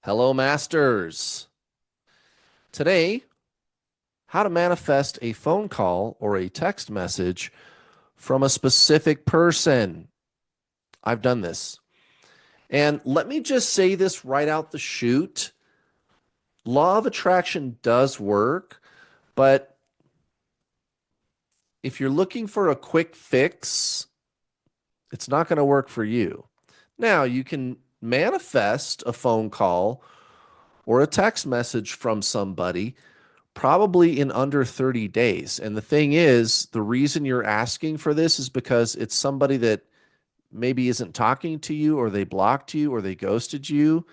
Hello, masters. Today, how to manifest a phone call or a text message from a specific person. I've done this. And let me just say this right out the chute. Law of attraction does work, but if you're looking for a quick fix, it's not going to work for you. Now, you can manifest a phone call or a text message from somebody probably in under 30 days. And the thing is, the reason you're asking for this is because it's somebody that maybe isn't talking to you, or they blocked you, or they ghosted you.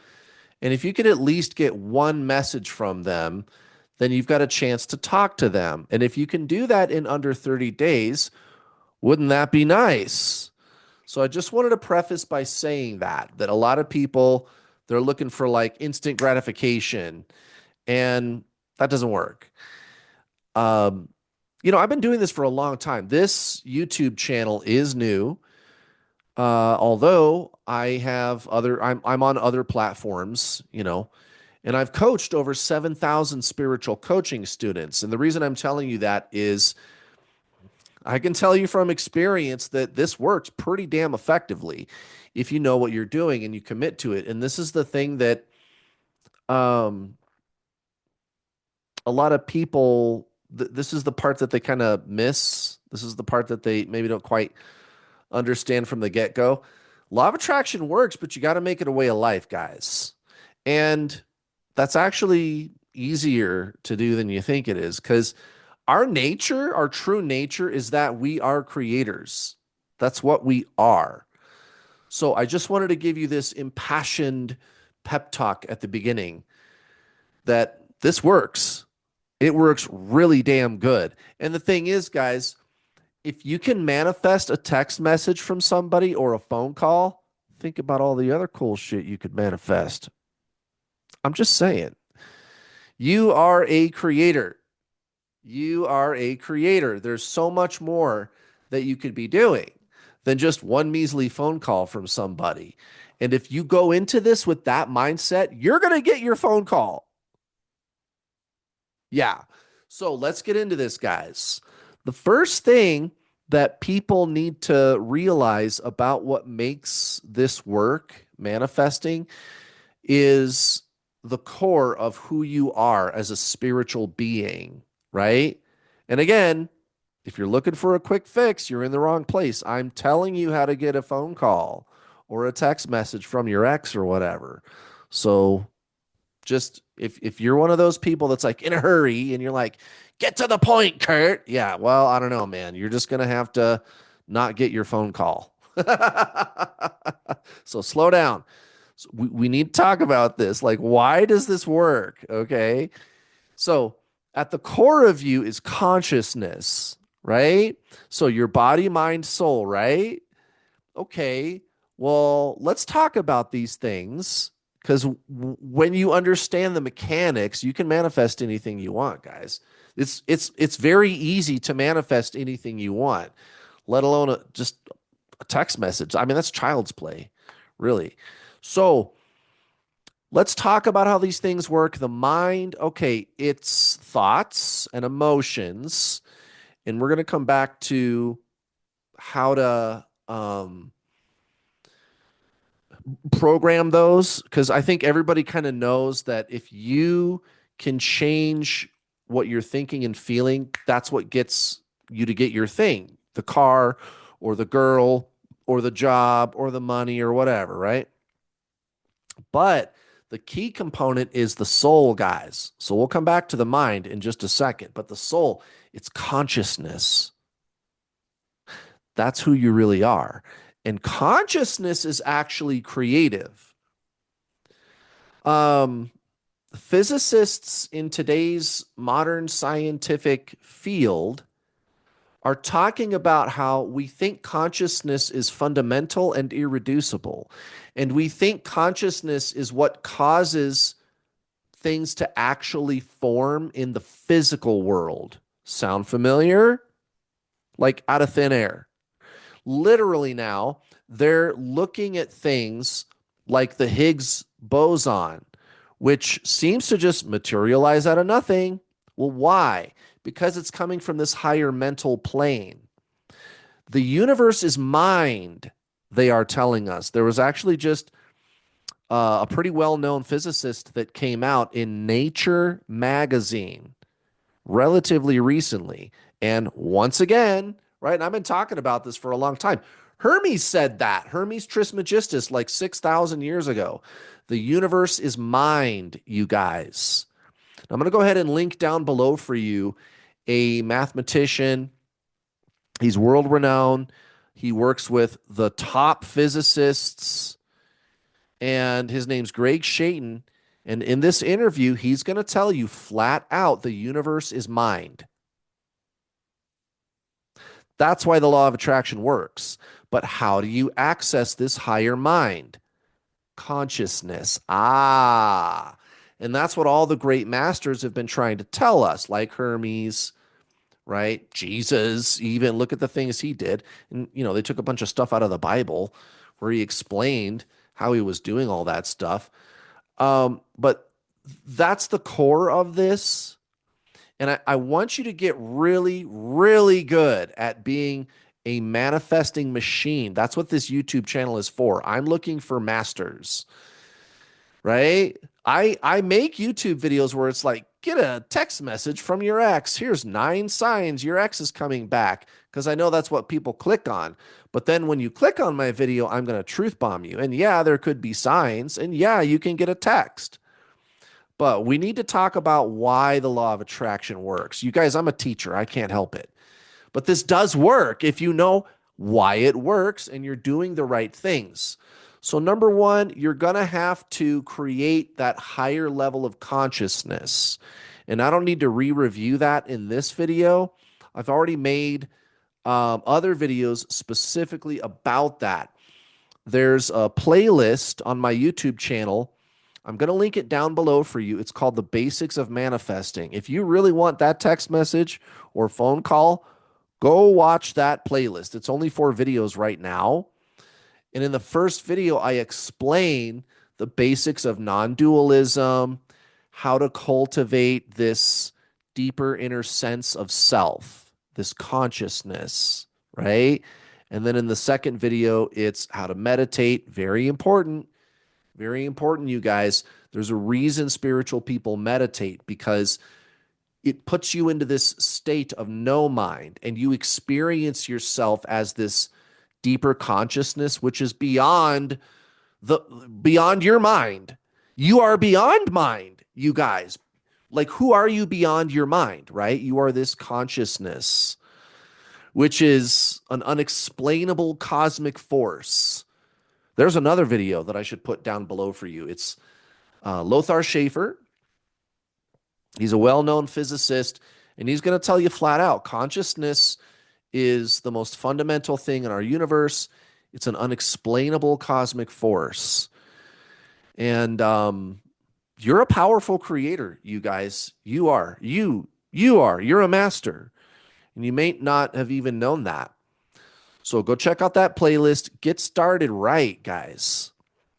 And if you could at least get one message from them, then you've got a chance to talk to them. And if you can do that in under 30 days, wouldn't that be nice? So I just wanted to preface by saying that a lot of people, they're looking for like instant gratification, and that doesn't work. Um, I've been doing this for a long time. This YouTube channel is new. Although I'm on other platforms, and I've coached over 7,000 spiritual coaching students. And the reason I'm telling you that is I can tell you from experience that this works pretty damn effectively if you know what you're doing and you commit to it. And this is the thing that um, a lot of people, this is the part that they kind of miss. This is the part that they maybe don't quite understand from the get-go. Law of attraction works, but you got to make it a way of life, guys. And that's actually easier to do than you think it is, because our nature, our true nature, is that we are creators. That's what we are. So I just wanted to give you this impassioned pep talk at the beginning that this works. It works really damn good. And the thing is, guys, if you can manifest a text message from somebody or a phone call, think about all the other cool shit you could manifest. I'm just saying. You are a creator. You are a creator. There's so much more that you could be doing than just one measly phone call from somebody. And if you go into this with that mindset, you're going to get your phone call. Yeah. So let's get into this, guys. The first thing that people need to realize about what makes this work, manifesting, is the core of who you are as a spiritual being, right? And again, if you're looking for a quick fix, you're in the wrong place. I'm telling you how to get a phone call or a text message from your ex or whatever. So just if you're one of those people that's like in a hurry and you're like, get to the point, Kurt. Yeah, well, I don't know, man. You're just gonna have to not get your phone call. So slow down. So we need to talk about this. Like, why does this work? Okay. So at the core of you is consciousness, right? So your body, mind, soul, right? Okay, well, let's talk about these things, because when you understand the mechanics, you can manifest anything you want, guys. It's very easy to manifest anything you want, let alone just a text message. I mean, that's child's play, really. So let's talk about how these things work. The mind, okay, it's thoughts and emotions, and we're going to come back to how to program those, because I think everybody kind of knows that if you can change what you're thinking and feeling, that's what gets you to get your thing, the car or the girl or the job or the money or whatever, right? But the key component is the soul, guys. So we'll come back to the mind in just a second. But the soul, it's consciousness. That's who you really are. And consciousness is actually creative. Um, Physicists in today's modern scientific field are talking about how we think consciousness is fundamental and irreducible. And we think consciousness is what causes things to actually form in the physical world. Sound familiar? Like out of thin air. Literally now, they're looking at things like the Higgs boson, which seems to just materialize out of nothing. Well, why? Because it's coming from this higher mental plane. The universe is mind, they are telling us. There was actually just a pretty well known physicist that came out in Nature magazine relatively recently. And once again, right, and I've been talking about this for a long time. Hermes said that. Hermes Trismegistus, like 6,000 years ago. The universe is mind, you guys. I'm going to go ahead and link down below for you a mathematician. He's world renowned. He works with the top physicists, and his name's Gregg Chaitin. And in this interview, he's going to tell you flat out the universe is mind. That's why the law of attraction works. But how do you access this higher mind? Consciousness. Ah. And that's what all the great masters have been trying to tell us, like Hermes, right? Jesus, even look at the things he did. And, they took a bunch of stuff out of the Bible where he explained how he was doing all that stuff. But that's the core of this. And I want you to get really, really good at being a manifesting machine. That's what this YouTube channel is for. I'm looking for masters, right? I make YouTube videos where it's like, get a text message from your ex. Here's 9 signs your ex is coming back, because I know that's what people click on. But then when you click on my video, I'm going to truth bomb you. And yeah, there could be signs. And yeah, you can get a text. But we need to talk about why the law of attraction works. You guys, I'm a teacher. I can't help it. But this does work if you know why it works and you're doing the right things. So, number one, you're going to have to create that higher level of consciousness. And I don't need to re-review that in this video. I've already made other videos specifically about that. There's a playlist on my YouTube channel. I'm going to link it down below for you. It's called The Basics of Manifesting. If you really want that text message or phone call, go watch that playlist. It's only 4 videos right now. And in the first video, I explain the basics of non-dualism, how to cultivate this deeper inner sense of self, this consciousness, right? And then in the second video, it's how to meditate. Very important. Very important, you guys. There's a reason spiritual people meditate, because it puts you into this state of no mind, and you experience yourself as this deeper consciousness, which is beyond your mind. You are beyond mind, you guys. Like, who are you beyond your mind, right? You are this consciousness, which is an unexplainable cosmic force. There's another video that I should put down below for you. It's Lothar Schäfer. He's a well-known physicist, and he's going to tell you flat out, consciousness is the most fundamental thing in our universe. It's an unexplainable cosmic force. And you're a powerful creator, you guys. You are. You are. You're a master. And you may not have even known that. So go check out that playlist. Get started right, guys,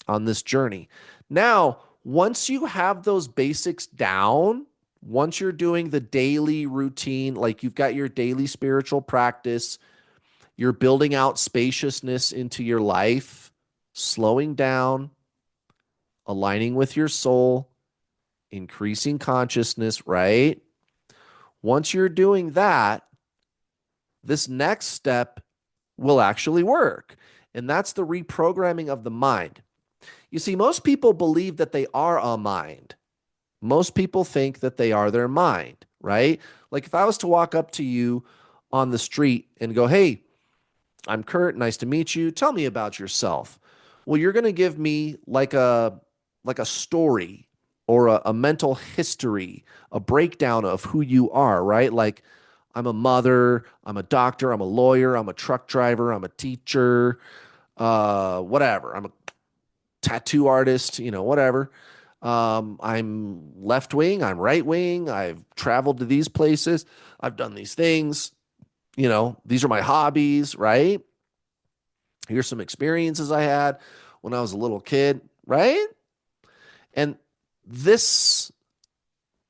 on this journey. Now, once you have those basics down, once you're doing the daily routine, like you've got your daily spiritual practice, you're building out spaciousness into your life, slowing down, aligning with your soul, increasing consciousness, right? Once you're doing that, this next step will actually work. And that's the reprogramming of the mind. You see, most people believe that they are a mind. Most people think that they are their mind, right? Like if I was to walk up to you on the street and go, hey, I'm Kurt, nice to meet you. Tell me about yourself. Well, you're going to give me like a story or a mental history, a breakdown of who you are, right? Like I'm a mother, I'm a doctor, I'm a lawyer, I'm a truck driver, I'm a teacher, whatever. I'm a tattoo artist, whatever. I'm left wing, I'm right wing, I've traveled to these places, I've done these things, these are my hobbies, right? Here's some experiences I had when I was a little kid, right? And This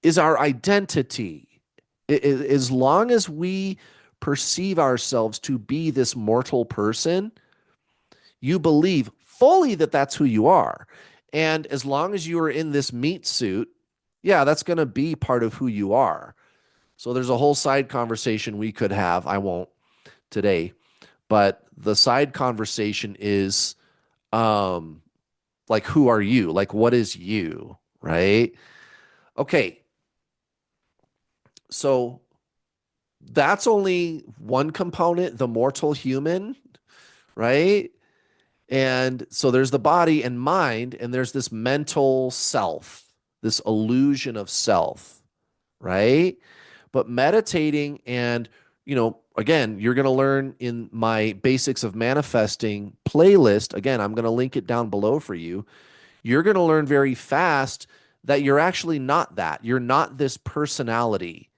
is our identity. As long as we perceive ourselves to be this mortal person, you believe fully that that's who you are. And as long as you are in this meat suit, yeah, that's going to be part of who you are. So there's a whole side conversation we could have. I won't today, but the side conversation is um like, who are you? Like, what is you? Right? Okay. So that's only one component, the mortal human, right? And so there's the body and mind, and there's this mental self, this illusion of self, right? But meditating and, again, you're going to learn in my Basics of Manifesting playlist. Again, I'm going to link it down below for you. You're going to learn very fast that you're actually not that. You're not this personality.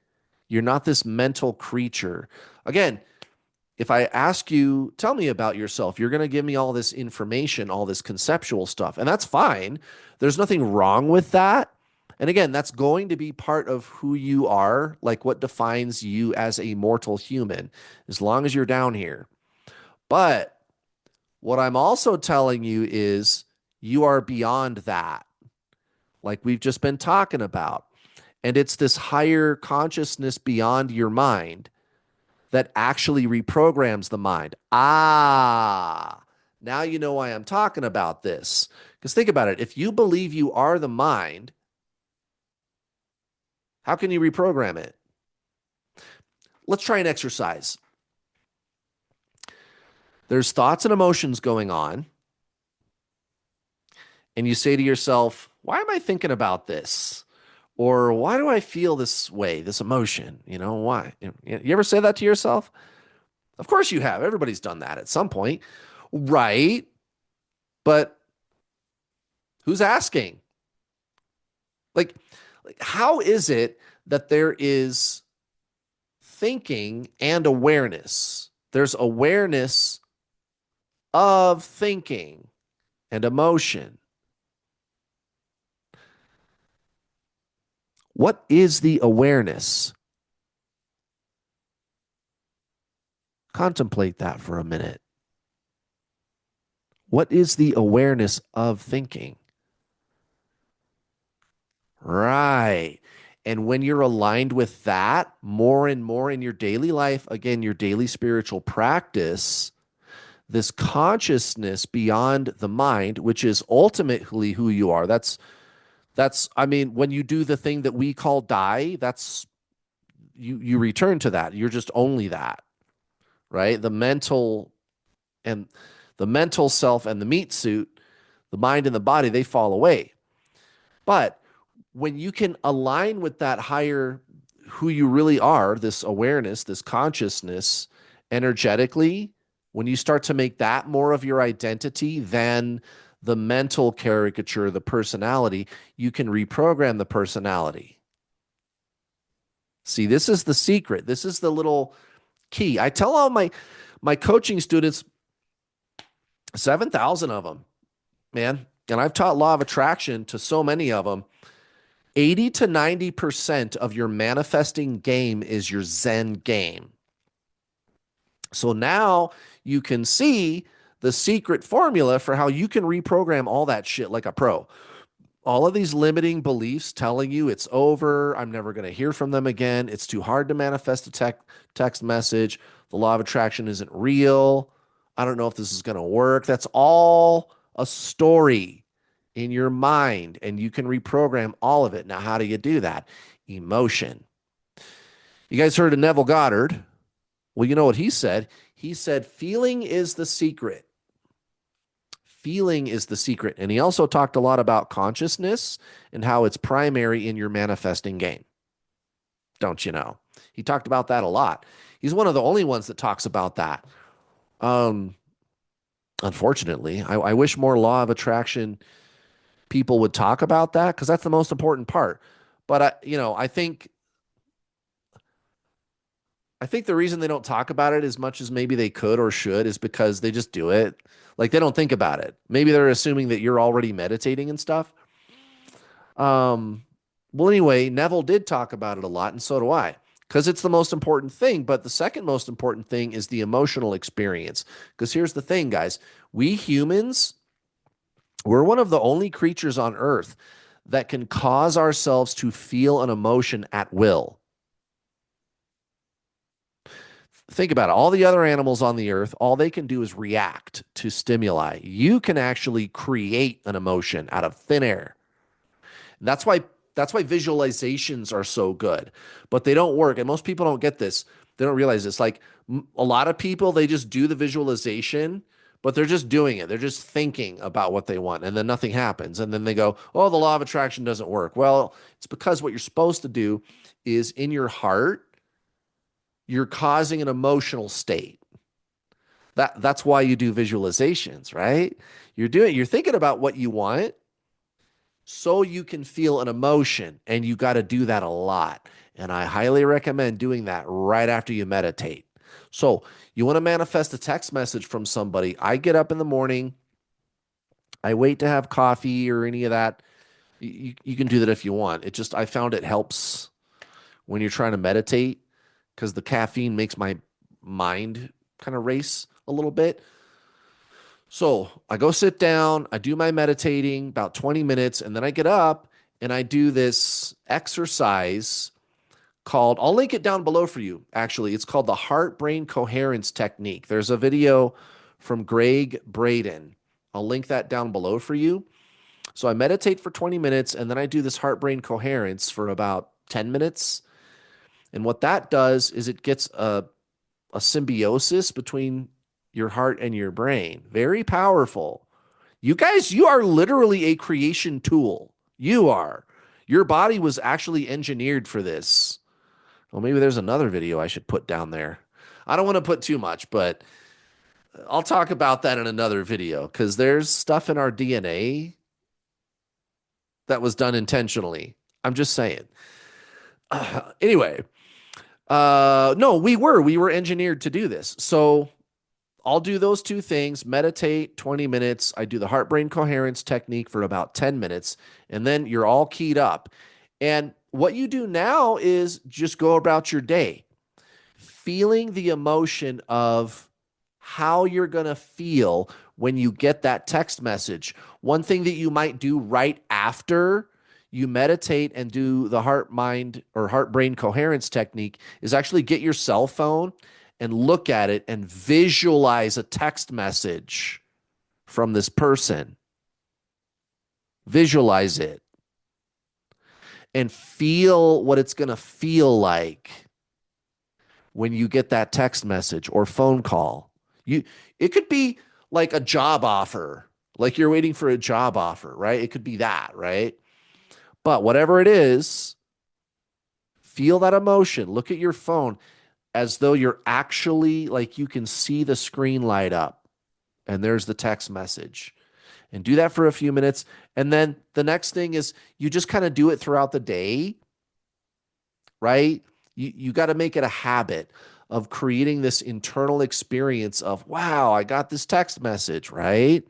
You're not this mental creature. Again, if I ask you, tell me about yourself, you're going to give me all this information, all this conceptual stuff. And that's fine. There's nothing wrong with that. And again, that's going to be part of who you are, like what defines you as a mortal human, as long as you're down here. But what I'm also telling you is you are beyond that, like we've just been talking about. And it's this higher consciousness beyond your mind that actually reprograms the mind. Ah, now you know why I'm talking about this. Because think about it. If you believe you are the mind, how can you reprogram it? Let's try an exercise. There's thoughts and emotions going on, and you say to yourself, why am I thinking about this? Or why do I feel this way, this emotion? Why? You ever say that to yourself? Of course you have. Everybody's done that at some point. Right. But who's asking? Like, how is it that there is thinking and awareness? There's awareness of thinking and emotion. What is the awareness? Contemplate that for a minute. What is the awareness of thinking? Right. And when you're aligned with that more and more in your daily life, again, your daily spiritual practice, this consciousness beyond the mind, which is ultimately who you are. I mean, when you do the thing that we call die, that's you return to that. You're just only that, right? And the mental self and the meat suit, the mind and the body, they fall away. But when you can align with that higher who you really are, this awareness, this consciousness energetically, when you start to make that more of your identity than the mental caricature, the personality, you can reprogram the personality. See, this is the secret. This is the little key. I tell all my coaching students, 7,000 of them, man, and I've taught law of attraction to so many of them. 80 to 90% of your manifesting game is your Zen game. So now you can see the secret formula for how you can reprogram all that shit like a pro. All of these limiting beliefs telling you it's over, I'm never going to hear from them again, it's too hard to manifest a text message, the law of attraction isn't real, I don't know if this is going to work. That's all a story in your mind, and you can reprogram all of it. Now, how do you do that? Emotion. You guys heard of Neville Goddard? Well, you know what he said? He said, feeling is the secret. Feeling is the secret. And he also talked a lot about consciousness and how it's primary in your manifesting game. Don't you know? He talked about that a lot. He's one of the only ones that talks about that. Unfortunately, I wish more law of attraction people would talk about that because that's the most important part. But I think the reason they don't talk about it as much as maybe they could or should is because they just do it. Like they don't think about it. Maybe they're assuming that you're already meditating and stuff. Um, well, anyway, Neville did talk about it a lot, and so do I, because it's the most important thing. But the second most important thing is the emotional experience. Because here's the thing, guys, we humans, we're one of the only creatures on Earth that can cause ourselves to feel an emotion at will. Think about it. All the other animals on the earth, all they can do is react to stimuli. You can actually create an emotion out of thin air. And that's why visualizations are so good, but they don't work. And most people don't get this. They don't realize this. Like a lot of people, they just do the visualization, but they're just doing it. They're just thinking about what they want, and then nothing happens. And then they go, "Oh, the law of attraction doesn't work." Well, it's because what you're supposed to do is in your heart, you're causing an emotional state. That's why you do visualizations, right? You're thinking about what you want so you can feel an emotion, and you got to do that a lot. And I highly recommend doing that right after you meditate. So, you want to manifest a text message from somebody. I get up in the morning, I wait to have coffee or any of that. You can do that if you want. I found it helps when you're trying to meditate because the caffeine makes my mind kind of race a little bit. So I go sit down, I do my meditating about 20 minutes, and then I get up and I do this exercise called, I'll link it down below for you, actually. It's called the heart brain coherence technique. There's a video from Gregg Braden. I'll link that down below for you. So I meditate for 20 minutes and then I do this heart brain coherence for about 10 minutes. And what that does is it gets a symbiosis between your heart and your brain. Very powerful. You guys, you are literally a creation tool. You are. Your body was actually engineered for this. Well, maybe there's another video I should put down there. I don't want to put too much, but I'll talk about that in another video because there's stuff in our DNA that was done intentionally. I'm just saying. Anyway, no, we were engineered to do this. So I'll do those two things, meditate 20 minutes. I do the heart brain coherence technique for about 10 minutes, and then you're all keyed up. And what you do now is just go about your day, feeling the emotion of how you're going to feel when you get that text message. One thing that you might do right after you meditate and do the heart mind or heart brain coherence technique is actually get your cell phone and look at it and visualize a text message from this person. Visualize it and feel what it's going to feel like when you get that text message or phone call. It could be like a job offer, like you're waiting for a job offer, right? It could be that, right? But whatever it is, feel that emotion. Look at your phone as though you're actually like you can see the screen light up and there's the text message. And do that for a few minutes. And then the next thing is you just kind of do it throughout the day, right? You got to make it a habit of creating this internal experience of, wow, I got this text message, right?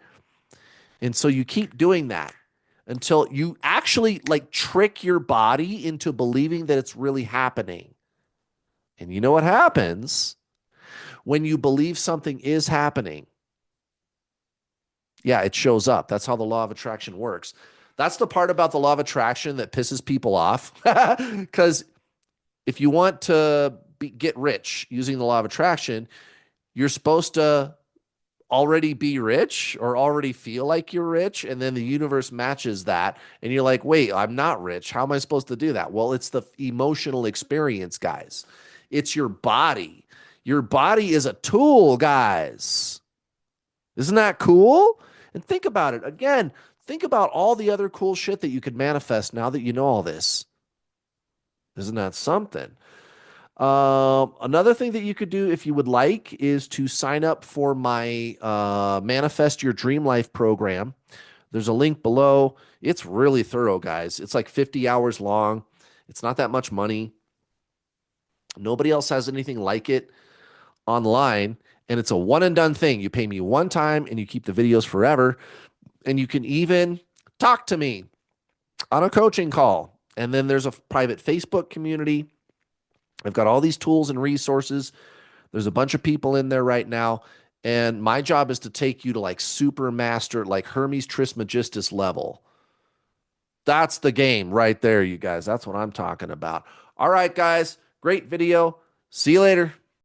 And so you keep doing that until you actually like trick your body into believing that it's really happening. And you know what happens when you believe something is happening? Yeah, it shows up. That's how the law of attraction works. That's the part about the law of attraction that pisses people off. Because if you want to get rich using the law of attraction, you're supposed to already be rich or already feel like you're rich. And then the universe matches that. And you're like, wait, I'm not rich. How am I supposed to do that? Well, it's the emotional experience, guys. It's your body. Your body is a tool, guys. Isn't that cool? And think about it. Again, think about all the other cool shit that you could manifest now that you know all this. Isn't that something? Another thing that you could do if you would like is to sign up for my Manifest Your Dream Life program. There's a link below. It's really thorough, guys. It's like 50 hours long. It's not that much money. Nobody else has anything like it online, and it's a one and done thing. You pay me one time and you keep the videos forever, and you can even talk to me. on a coaching call. And then there's a private Facebook community. I've got all these tools and resources. There's a bunch of people in there right now. And my job is to take you to like super master, like Hermes Trismegistus level. That's the game right there, you guys. That's what I'm talking about. All right, guys. Great video. See you later.